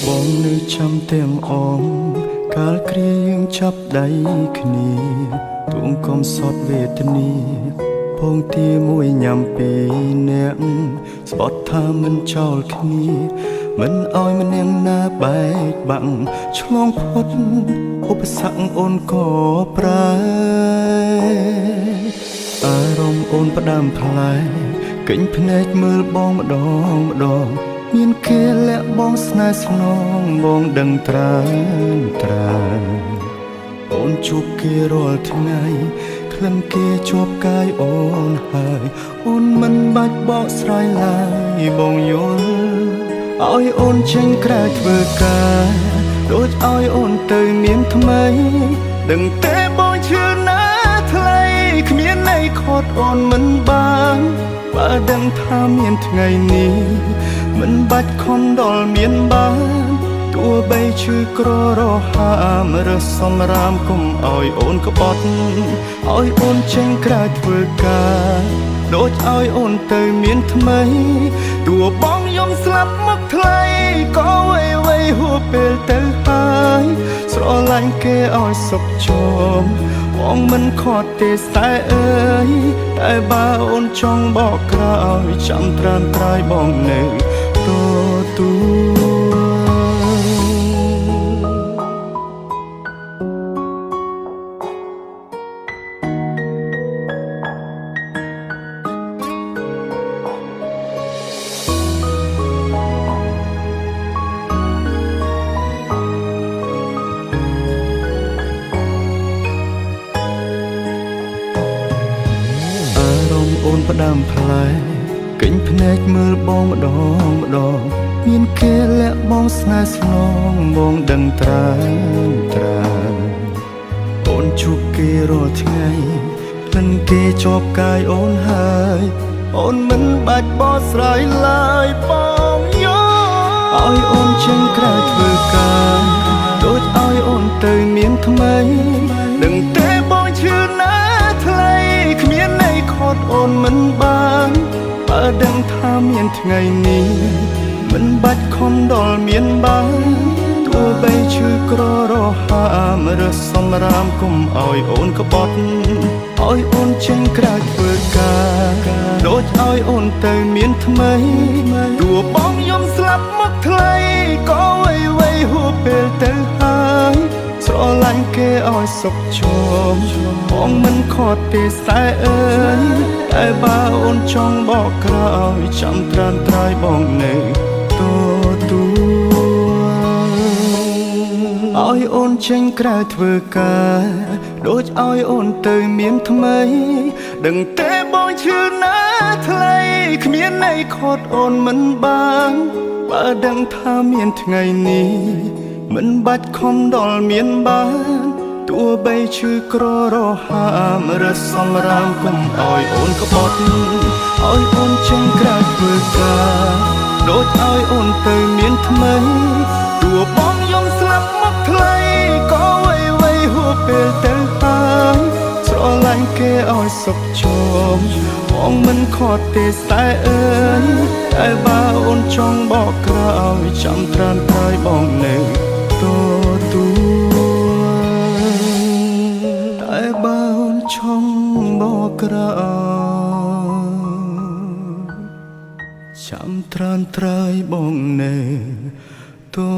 បងនៅចាំទាំងអងកាលគ្រាយើងចាប់ដៃគ្នាទួងកំសត់វេទនាពងទាមួយញ៉ាំពីរនាក់ស្បត់ថាមិនចោលគ្នាមិនអោយម្នាក់ណាបែកបាក់ឆ្លងផុតឧបសគ្គអូនក៏ប្រើអារម្មណ៍អូនផ្ដាំផ្លែកិញភ្នែកមើលបងម្ដងមានគេលាក់បងស្នេហ៍ស្នងបងដឹងត្រាអូនជួបគេរាល់ថ្ងៃក្លិនគេជាប់កាយអូនហើយអូនមិនបាច់បកស្រាយឡើយបងយល់ឲ្យអូនចេញក្រៅធ្វើការដូចឲ្យអូនទៅមានថ្មីដឹងទេបងឈឺណាថ្លៃគ្មានន័យខត់អូនមិនបានបើដឹងថាមានថ្ងៃនេះមិនបាច់ខំដល់មានបានទោះបីឈឺក្ររហាមរើសសំរាមកុំឲ្យអូនក្បត់ឲ្យអូនចេញក្រៅធ្វើការដូចឲ្យអូនទៅមានថ្មីទោះបងយំស្លាប់មកថ្លៃក៏វៃហួសពេលទៅហើយស្រឡាញ់គេឲ្យសុខជមបងមិនខត់ទេសែអើយតែបើអូនចង់បកក្រោយចាំត្រាំត្រាយបងនៅទូអូនផ្ដាំផ្លែកិញភ្នែកមើលបងម្ដងមានគេលាក់បងស្នេហ៍ស្នងបងដឹងត្រាអូនជួបគេរាល់ថ្ងៃក្លិនគេជាប់កាយអូនហើយអូនមិនបាច់បកស្រាយឡើយបងយោឲ្យអូនចេញក្រៅធ្វើការដូចឲ្យអូនទៅមានថ្មីដឹងទេបងឈឺណាថ្លៃគ្មានន័យខត់អូនមិនបានបើដឹងថាមានថ្ងៃនេះមិនបាច់ខំដល់មានបានទោះបីឈឺក្ររហាមរើសសំរាមកុំឲ្យអូនក្បត់ឲ្យអូនចេញក្រៅធ្វើការដូចឲ្យអូនទៅមានថ្មីទោះបងយំស្លាប់មកថ្លៃក៏វៃហួសពេលទៅហើយស្រឡាញ់គេឲ្យសុខជមបងមិនខត់ទេសែអើយតែបើអូនចង់បកក្រោយចាំត្រាំត្រាយបងនៅទូឲ្យអូនចេញក្រៅធ្វើការដូចឲ្យអូនទៅមានថ្មីដឹងទេបងឈឺណាថ្លៃគ្មានន័យខត់អូនមិនបានបើដឹងថាមានថ្ងៃនេះមិនបាច់ខំដល់មានបានទោះបីឈឺក្ររហាមរើសសំរាមកុំឲ្យអូនក្បត់ឲ្យអូនចេញក្រៅធ្វើការដូចឲ្យអូនទៅមានថ្មីទោះបងយំស្លាប់មកថ្លៃក៏វៃហួសពេលទៅហើយស្រឡាញ់គេឲ្យសុខជមបងមិនខត់ទេសែអើយតែបើអូនចង់បកក្រោយចាំត្រាំត្រាយបងនៅទូតែបើអូនចង់បកក្រោយចាំត្រាំត្រាយបងនៅទូ